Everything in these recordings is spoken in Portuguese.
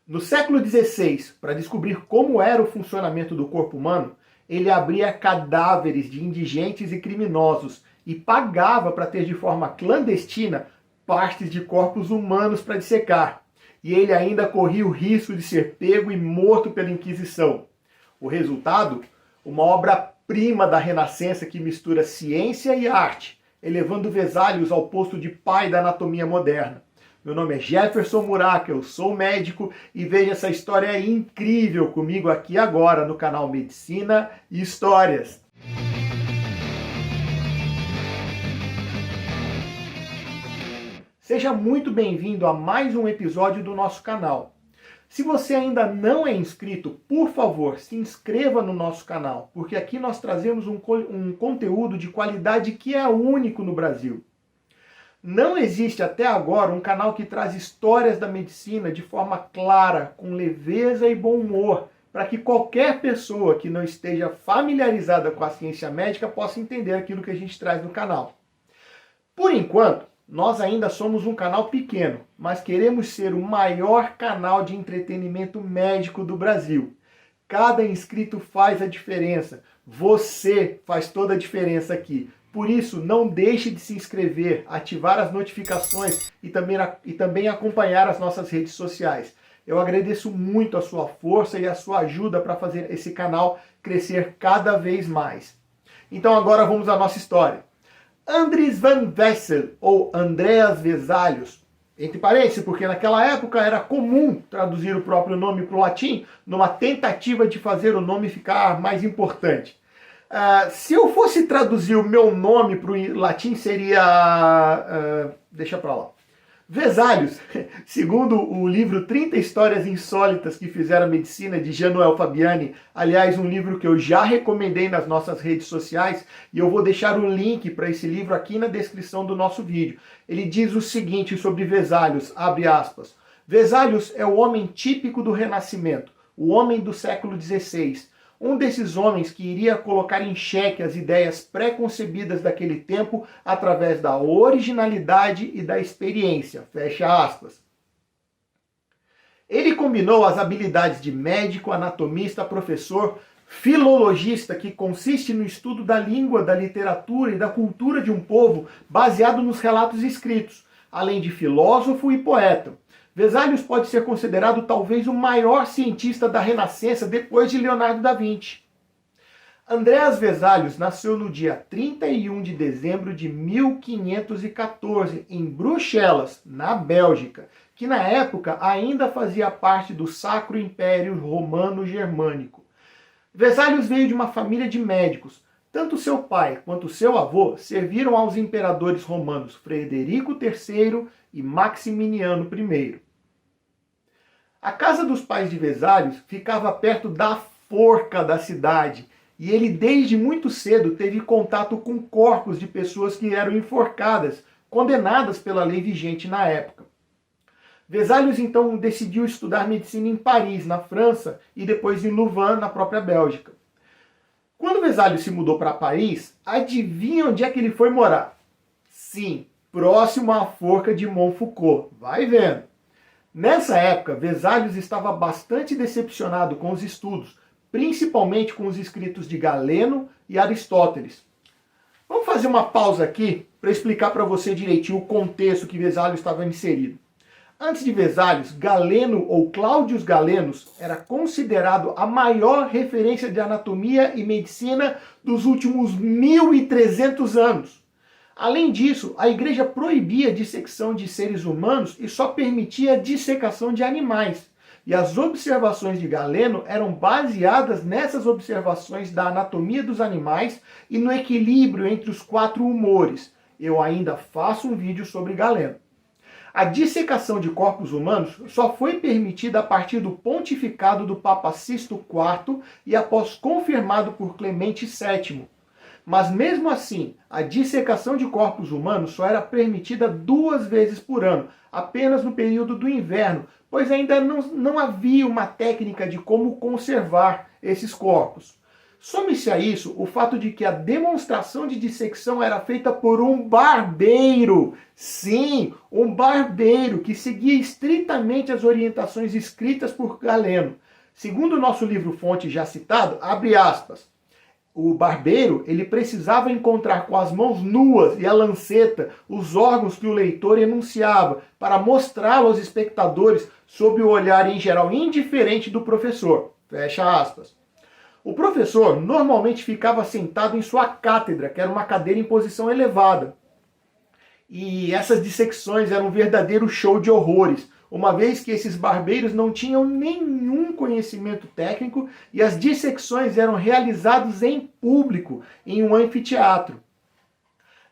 No século XVI, para descobrir como era o funcionamento do corpo humano, ele abria cadáveres de indigentes e criminosos e pagava para ter de forma clandestina partes de corpos humanos para dissecar. E ele ainda corria o risco de ser pego e morto pela Inquisição. O resultado? Uma obra-prima da Renascença que mistura ciência e arte, elevando Vesalius ao posto de pai da anatomia moderna. Meu nome é Jefferson Muraca, eu sou médico e veja essa história incrível comigo aqui agora no canal Medicina e Histórias. Seja muito bem-vindo a mais um episódio do nosso canal. Se você ainda não é inscrito, por favor, se inscreva no nosso canal, porque aqui nós trazemos um conteúdo de qualidade que é único no Brasil. Não existe até agora um canal que traz histórias da medicina de forma clara, com leveza e bom humor, para que qualquer pessoa que não esteja familiarizada com a ciência médica possa entender aquilo que a gente traz no canal. Por enquanto, nós ainda somos um canal pequeno, mas queremos ser o maior canal de entretenimento médico do Brasil. Cada inscrito faz a diferença. Você faz toda a diferença aqui. Por isso, não deixe de se inscrever, ativar as notificações e também acompanhar as nossas redes sociais. Eu agradeço muito a sua força e a sua ajuda para fazer esse canal crescer cada vez mais. Então agora vamos à nossa história. Andries van Wessel, ou Andreas Vesalius, entre parênteses, porque naquela época era comum traduzir o próprio nome para o latim, numa tentativa de fazer o nome ficar mais importante. Se eu fosse traduzir o meu nome para o latim, seria... deixa para lá. Vesalius, segundo o livro 30 Histórias Insólitas que Fizeram Medicina, de Jean-Noël Fabiani, aliás, um livro que eu já recomendei nas nossas redes sociais, e eu vou deixar o link para esse livro aqui na descrição do nosso vídeo. Ele diz o seguinte sobre Vesalius, abre aspas, Vesalius é o homem típico do Renascimento, o homem do século XVI, um desses homens que iria colocar em xeque as ideias pré-concebidas daquele tempo através da originalidade e da experiência. Fecha aspas. Ele combinou as habilidades de médico, anatomista, professor, filologista, que consiste no estudo da língua, da literatura e da cultura de um povo baseado nos relatos escritos, além de filósofo e poeta. Vesalius pode ser considerado talvez o maior cientista da Renascença depois de Leonardo da Vinci. Andreas Vesalius nasceu no dia 31 de dezembro de 1514 em Bruxelas, na Bélgica, que na época ainda fazia parte do Sacro Império Romano-Germânico. Vesalius veio de uma família de médicos. Tanto seu pai quanto seu avô serviram aos imperadores romanos Frederico III e Maximiniano I. A casa dos pais de Vesalius ficava perto da forca da cidade e ele desde muito cedo teve contato com corpos de pessoas que eram enforcadas, condenadas pela lei vigente na época. Vesalius então decidiu estudar medicina em Paris, na França, e depois em Louvain, na própria Bélgica. Quando Vesalius se mudou para Paris, adivinha onde é que ele foi morar? Sim, próximo à forca de Montfaucon. Vai vendo. Nessa época, Vesalius estava bastante decepcionado com os estudos, principalmente com os escritos de Galeno e Aristóteles. Vamos fazer uma pausa aqui para explicar para você direitinho o contexto que Vesalius estava inserido. Antes de Vesalius, Galeno ou Cláudio Galenos era considerado a maior referência de anatomia e medicina dos últimos 1300 anos. Além disso, a igreja proibia a dissecção de seres humanos e só permitia a dissecação de animais. E as observações de Galeno eram baseadas nessas observações da anatomia dos animais e no equilíbrio entre os 4 humores. Eu ainda faço um vídeo sobre Galeno. A dissecação de corpos humanos só foi permitida a partir do pontificado do Papa Sisto IV e após confirmado por Clemente VII. Mas mesmo assim, a dissecação de corpos humanos só era permitida 2 vezes por ano, apenas no período do inverno, pois ainda não havia uma técnica de como conservar esses corpos. Some-se a isso o fato de que a demonstração de dissecção era feita por um barbeiro. Sim, um barbeiro que seguia estritamente as orientações escritas por Galeno. Segundo o nosso livro-fonte já citado, abre aspas, o barbeiro ele precisava encontrar com as mãos nuas e a lanceta os órgãos que o leitor enunciava para mostrá-lo aos espectadores sob o olhar em geral indiferente do professor. Fecha aspas. O professor normalmente ficava sentado em sua cátedra, que era uma cadeira em posição elevada. E essas dissecções eram um verdadeiro show de horrores, uma vez que esses barbeiros não tinham nenhum conhecimento técnico e as dissecções eram realizadas em público, em um anfiteatro.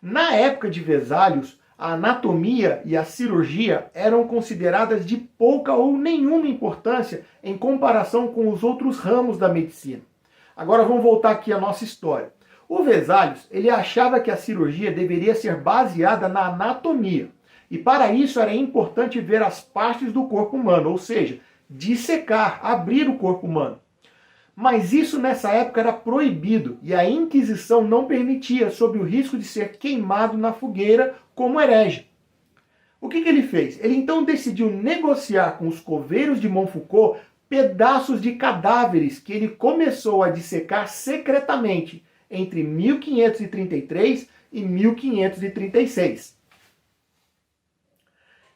Na época de Vesalius, a anatomia e a cirurgia eram consideradas de pouca ou nenhuma importância em comparação com os outros ramos da medicina. Agora vamos voltar aqui à nossa história. O Vesalius, ele achava que a cirurgia deveria ser baseada na anatomia. E para isso era importante ver as partes do corpo humano, ou seja, dissecar, abrir o corpo humano. Mas isso nessa época era proibido e a Inquisição não permitia, sob o risco de ser queimado na fogueira como herege. O que ele fez? Ele então decidiu negociar com os coveiros de Montfaucon pedaços de cadáveres que ele começou a dissecar secretamente entre 1533 e 1536.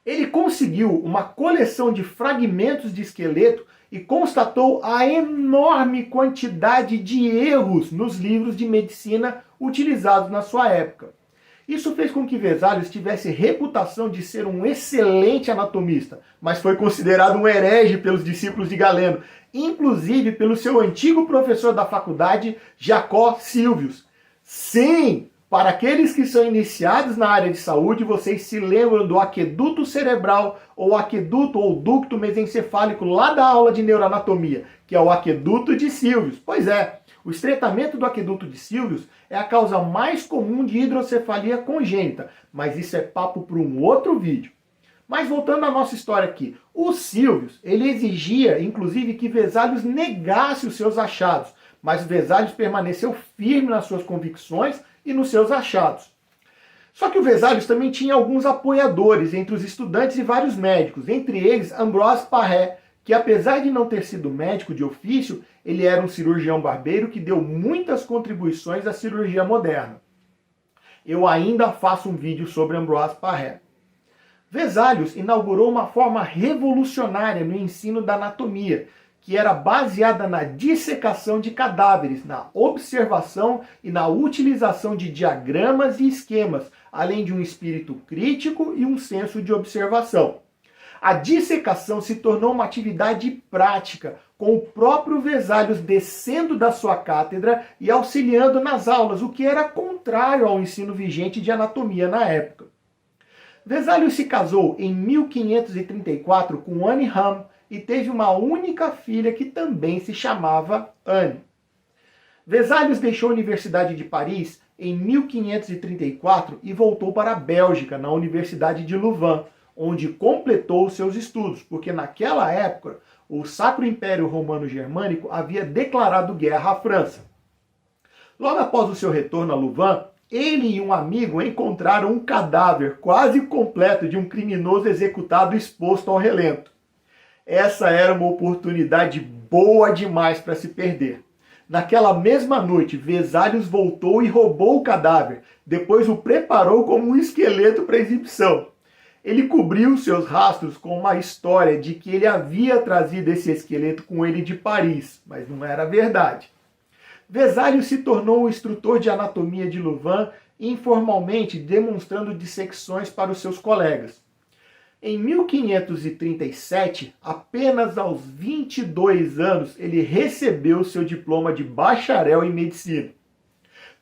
Ele conseguiu uma coleção de fragmentos de esqueleto e constatou a enorme quantidade de erros nos livros de medicina utilizados na sua época. Isso fez com que Vesalius tivesse reputação de ser um excelente anatomista, mas foi considerado um herege pelos discípulos de Galeno, inclusive pelo seu antigo professor da faculdade, Jacó Silvius. Sim, para aqueles que são iniciados na área de saúde, vocês se lembram do aqueduto cerebral ou aqueduto ou ducto mesencefálico lá da aula de neuroanatomia, que é o aqueduto de Silvius. Pois é, o estreitamento do aqueduto de Silvius é a causa mais comum de hidrocefalia congênita, mas isso é papo para um outro vídeo. Mas voltando à nossa história aqui, o Silvius, ele exigia, inclusive, que Vesalius negasse os seus achados, mas Vesalius permaneceu firme nas suas convicções e nos seus achados. Só que o Vesalius também tinha alguns apoiadores entre os estudantes e vários médicos, entre eles Ambroise Paré, que apesar de não ter sido médico de ofício, ele era um cirurgião barbeiro que deu muitas contribuições à cirurgia moderna. Eu ainda faço um vídeo sobre Ambroise Paré. Vesalius inaugurou uma forma revolucionária no ensino da anatomia, que era baseada na dissecação de cadáveres, na observação e na utilização de diagramas e esquemas, além de um espírito crítico e um senso de observação. A dissecação se tornou uma atividade prática, com o próprio Vesalius descendo da sua cátedra e auxiliando nas aulas, o que era contrário ao ensino vigente de anatomia na época. Vesalius se casou em 1534 com Anne Ham e teve uma única filha que também se chamava Anne. Vesalius deixou a Universidade de Paris em 1534 e voltou para a Bélgica, na Universidade de Louvain, onde completou seus estudos, porque naquela época o Sacro Império Romano Germânico havia declarado guerra à França. Logo após o seu retorno a Louvain, ele e um amigo encontraram um cadáver quase completo de um criminoso executado exposto ao relento. Essa era uma oportunidade boa demais para se perder. Naquela mesma noite, Vesalius voltou e roubou o cadáver, depois o preparou como um esqueleto para exibição. Ele cobriu seus rastros com uma história de que ele havia trazido esse esqueleto com ele de Paris, mas não era verdade. Vesalius se tornou o instrutor de anatomia de Louvain, informalmente demonstrando dissecções para os seus colegas. Em 1537, apenas aos 22 anos, ele recebeu seu diploma de bacharel em medicina.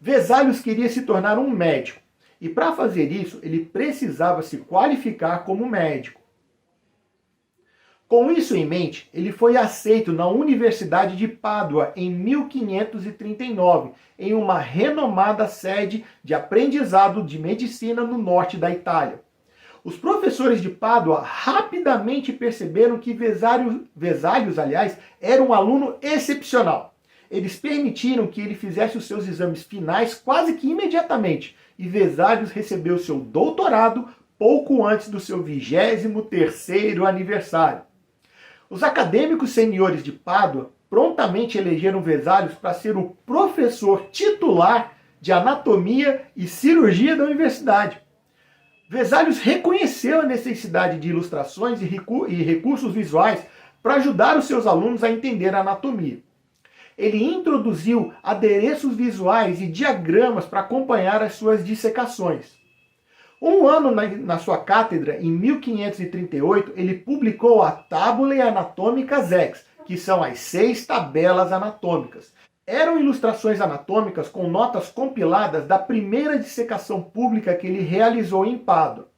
Vesalius queria se tornar um médico. E para fazer isso, ele precisava se qualificar como médico. Com isso em mente, ele foi aceito na Universidade de Pádua em 1539, em uma renomada sede de aprendizado de medicina no norte da Itália. Os professores de Pádua rapidamente perceberam que Vesalius, era um aluno excepcional. eles permitiram que ele fizesse os seus exames finais quase que imediatamente, e Vesalius recebeu seu doutorado pouco antes do seu 23º aniversário. Os acadêmicos seniores de Pádua prontamente elegeram Vesalius para ser o professor titular de anatomia e cirurgia da universidade. Vesalius reconheceu a necessidade de ilustrações e recursos visuais para ajudar os seus alunos a entender a anatomia. Ele introduziu adereços visuais e diagramas para acompanhar as suas dissecações. Um ano na sua cátedra, em 1538, ele publicou a Tabulae Anatomicas Ex, que são as 6 tabelas anatômicas. Eram ilustrações anatômicas com notas compiladas da primeira dissecação pública que ele realizou em Pádua.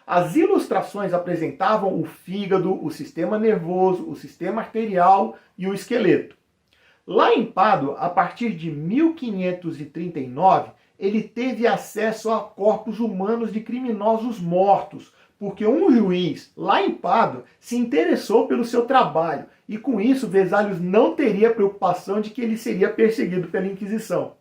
As ilustrações apresentavam o fígado, o sistema nervoso, o sistema arterial e o esqueleto. Lá em Pádua, a partir de 1539, ele teve acesso a corpos humanos de criminosos mortos, porque um juiz, lá em Pádua, se interessou pelo seu trabalho, e com isso Vesalius não teria preocupação de que ele seria perseguido pela Inquisição.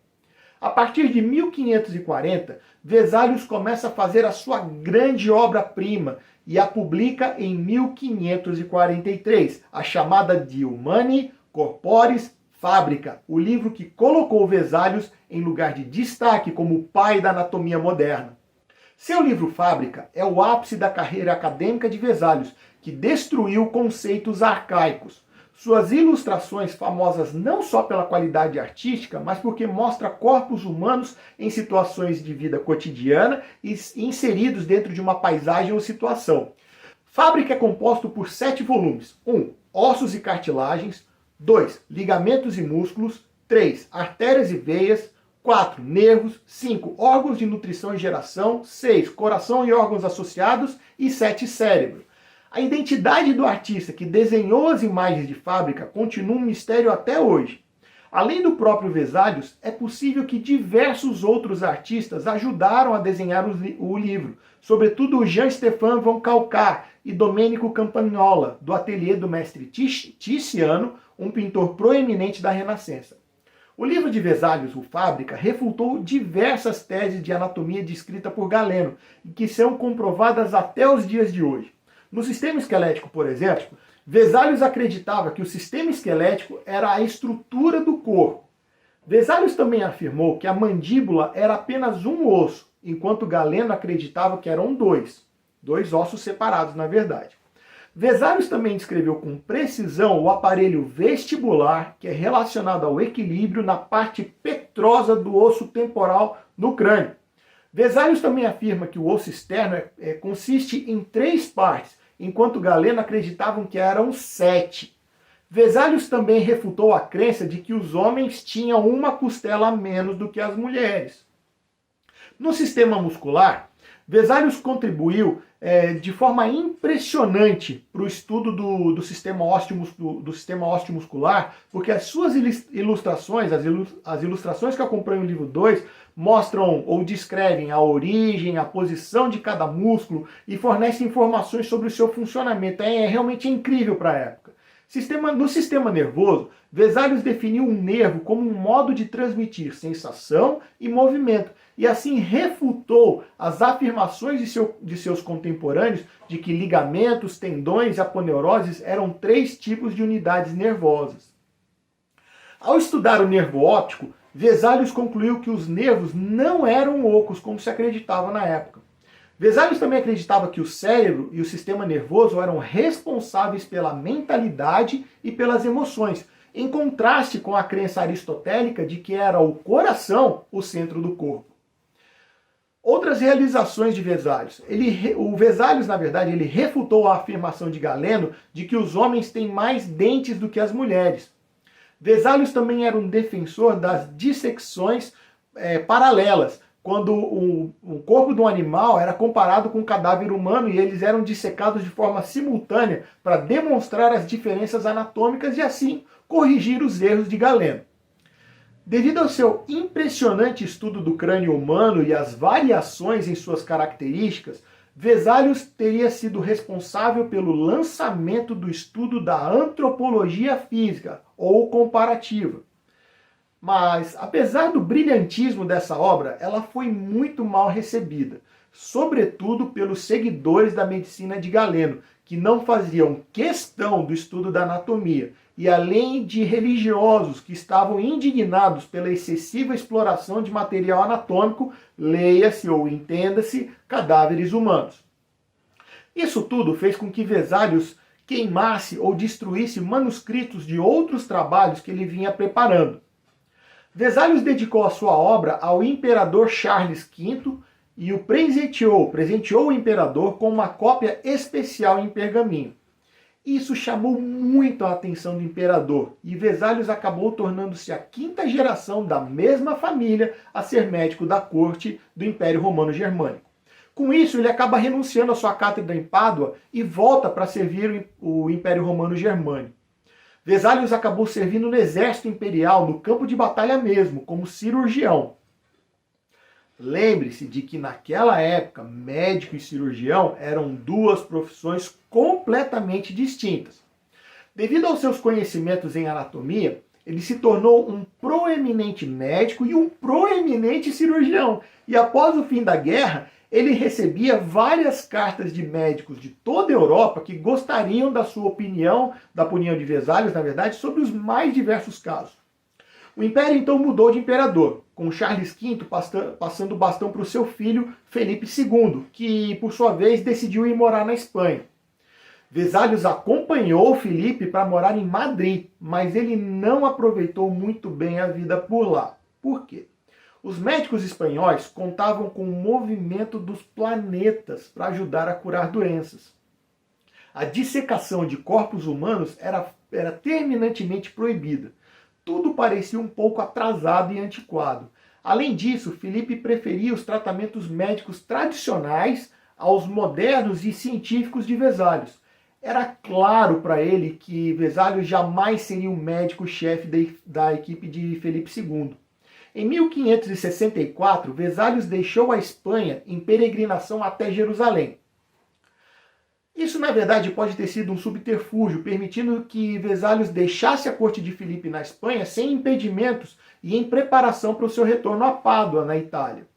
A partir de 1540, Vesalius começa a fazer a sua grande obra-prima e a publica em 1543, a chamada De Humani Corporis Fabrica, o livro que colocou Vesalius em lugar de destaque como o pai da anatomia moderna. Seu livro Fábrica é o ápice da carreira acadêmica de Vesalius, que destruiu conceitos arcaicos. Suas ilustrações, famosas não só pela qualidade artística, mas porque mostra corpos humanos em situações de vida cotidiana e inseridos dentro de uma paisagem ou situação. Fábrica é composto por 7 volumes. 1. Ossos e cartilagens. 2. Ligamentos e músculos. 3. Artérias e veias. 4. Nervos. 5. Órgãos de nutrição e geração. 6. Coração e órgãos associados. E 7. Cérebro. A identidade do artista que desenhou as imagens de Fábrica continua um mistério até hoje. Além do próprio Vesalius, é possível que diversos outros artistas ajudaram a desenhar o livro, sobretudo Jean-Stéphane von Calcar e Domenico Campagnola, do ateliê do mestre Tiziano, um pintor proeminente da Renascença. O livro de Vesalius, o Fábrica, refutou diversas teses de anatomia descritas por Galeno, que são comprovadas até os dias de hoje. No sistema esquelético, por exemplo, Vesalius acreditava que o sistema esquelético era a estrutura do corpo. Vesalius também afirmou que a mandíbula era apenas um osso, enquanto Galeno acreditava que eram dois ossos separados, na verdade. Vesalius também descreveu com precisão o aparelho vestibular, que é relacionado ao equilíbrio na parte petrosa do osso temporal no crânio. Vesalius também afirma que o osso externo consiste em 3 partes, enquanto Galeno acreditavam que eram 7. Vesalius também refutou a crença de que os homens tinham uma costela a menos do que as mulheres. No sistema muscular, Vesalius contribuiu de forma impressionante para o estudo do sistema ósseo muscular, porque as suas ilustrações, as ilustrações que acompanham o livro 2, mostram ou descrevem a origem, a posição de cada músculo e fornecem informações sobre o seu funcionamento. É realmente incrível para a época. No sistema nervoso, Vesalius definiu um nervo como um modo de transmitir sensação e movimento, e assim refutou as afirmações de seus contemporâneos de que ligamentos, tendões e aponeuroses eram 3 tipos de unidades nervosas. Ao estudar o nervo óptico, Vesalius concluiu que os nervos não eram ocos, como se acreditava na época. Vesalius também acreditava que o cérebro e o sistema nervoso eram responsáveis pela mentalidade e pelas emoções, em contraste com a crença aristotélica de que era o coração o centro do corpo. Outras realizações de Vesalius. O Vesalius, na verdade, ele refutou a afirmação de Galeno de que os homens têm mais dentes do que as mulheres. Vesalius também era um defensor das dissecções paralelas, quando o corpo de um animal era comparado com um cadáver humano e eles eram dissecados de forma simultânea para demonstrar as diferenças anatômicas e assim corrigir os erros de Galeno. Devido ao seu impressionante estudo do crânio humano e as variações em suas características, Vesalius teria sido responsável pelo lançamento do estudo da antropologia física, ou comparativa. Mas, apesar do brilhantismo dessa obra, ela foi muito mal recebida, sobretudo pelos seguidores da medicina de Galeno, que não faziam questão do estudo da anatomia, e além de religiosos que estavam indignados pela excessiva exploração de material anatômico, leia-se ou entenda-se, cadáveres humanos. Isso tudo fez com que Vesalius queimasse ou destruísse manuscritos de outros trabalhos que ele vinha preparando. Vesalius dedicou a sua obra ao imperador Charles V e o presenteou o imperador com uma cópia especial em pergaminho. Isso chamou muito a atenção do imperador e Vesalius acabou tornando-se a quinta geração da mesma família a ser médico da corte do Império Romano Germânico. Com isso, ele acaba renunciando à sua cátedra em Pádua e volta para servir o Império Romano Germânico. Vesalius acabou servindo no exército imperial, no campo de batalha mesmo, como cirurgião. Lembre-se de que naquela época, médico e cirurgião eram duas profissões completamente distintas. Devido aos seus conhecimentos em anatomia, ele se tornou um proeminente médico e um proeminente cirurgião. E após o fim da guerra, ele recebia várias cartas de médicos de toda a Europa que gostariam da sua opinião, da opinião de Vesalius, na verdade, sobre os mais diversos casos. O império então mudou de imperador, com Charles V passando o bastão para o seu filho Felipe II, que por sua vez decidiu ir morar na Espanha. Vesalius acompanhou Felipe para morar em Madrid, mas ele não aproveitou muito bem a vida por lá. Por quê? Os médicos espanhóis contavam com o movimento dos planetas para ajudar a curar doenças. A dissecação de corpos humanos era terminantemente proibida. Tudo parecia um pouco atrasado e antiquado. Além disso, Felipe preferia os tratamentos médicos tradicionais aos modernos e científicos de Vesalius. Era claro para ele que Vesalius jamais seria o médico-chefe da equipe de Felipe II. Em 1564, Vesalius deixou a Espanha em peregrinação até Jerusalém. Isso, na verdade, pode ter sido um subterfúgio, permitindo que Vesalius deixasse a corte de Filipe na Espanha sem impedimentos e em preparação para o seu retorno a Pádua, na Itália.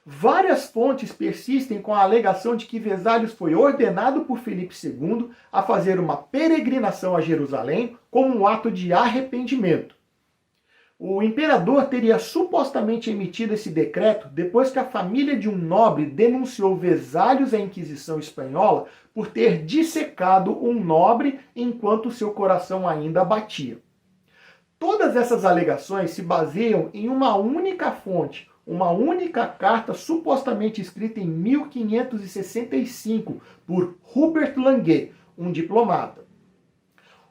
Várias fontes persistem com a alegação de que Vesalius foi ordenado por Filipe II a fazer uma peregrinação a Jerusalém como um ato de arrependimento. O imperador teria supostamente emitido esse decreto depois que a família de um nobre denunciou Vesalius à Inquisição espanhola por ter dissecado um nobre enquanto seu coração ainda batia. Todas essas alegações se baseiam em uma única fonte, uma única carta supostamente escrita em 1565 por Hubert Languet, um diplomata.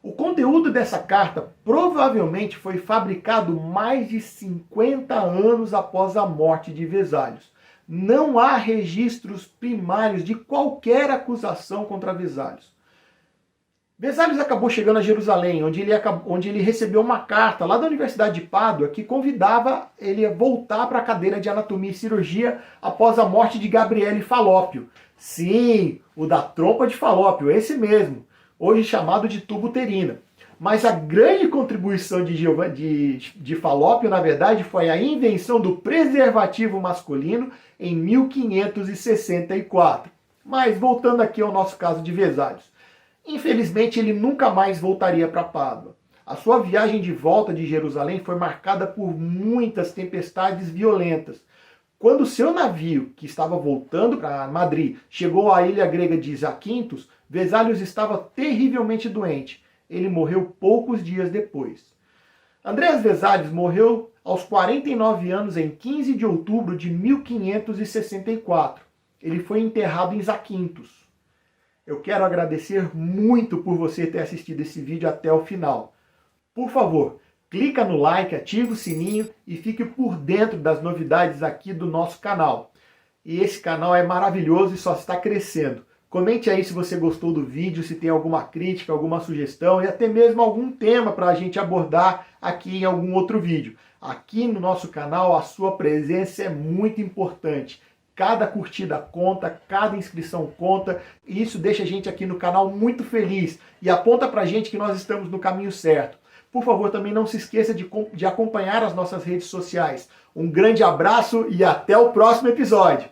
O conteúdo dessa carta provavelmente foi fabricado mais de 50 anos após a morte de Vesalius. Não há registros primários de qualquer acusação contra Vesalius. Vesalius acabou chegando a Jerusalém, onde ele recebeu uma carta lá da Universidade de Pádua que convidava ele a voltar para a cadeira de anatomia e cirurgia após a morte de Gabriele Falópio. Sim, o da trompa de Falópio, esse mesmo, hoje chamado de tubo uterina. Mas a grande contribuição de Falópio, na verdade, foi a invenção do preservativo masculino em 1564. Mas voltando aqui ao nosso caso de Vesalius. Infelizmente, ele nunca mais voltaria para Pádua. A sua viagem de volta de Jerusalém foi marcada por muitas tempestades violentas. Quando seu navio, que estava voltando para Madrid, chegou à ilha grega de Zakynthos, Vesalius estava terrivelmente doente. Ele morreu poucos dias depois. Andreas Vesalius morreu aos 49 anos em 15 de outubro de 1564. Ele foi enterrado em Zakynthos. Eu quero agradecer muito por você ter assistido esse vídeo até o final. Por favor, clica no like, ativa o sininho e fique por dentro das novidades aqui do nosso canal. E esse canal é maravilhoso e só está crescendo. Comente aí se você gostou do vídeo, se tem alguma crítica, alguma sugestão e até mesmo algum tema para a gente abordar aqui em algum outro vídeo. Aqui no nosso canal a sua presença é muito importante. cada curtida conta, cada inscrição conta, e isso deixa a gente aqui no canal muito feliz e aponta pra gente que nós estamos no caminho certo. Por favor, também não se esqueça de acompanhar as nossas redes sociais. Um grande abraço e até o próximo episódio!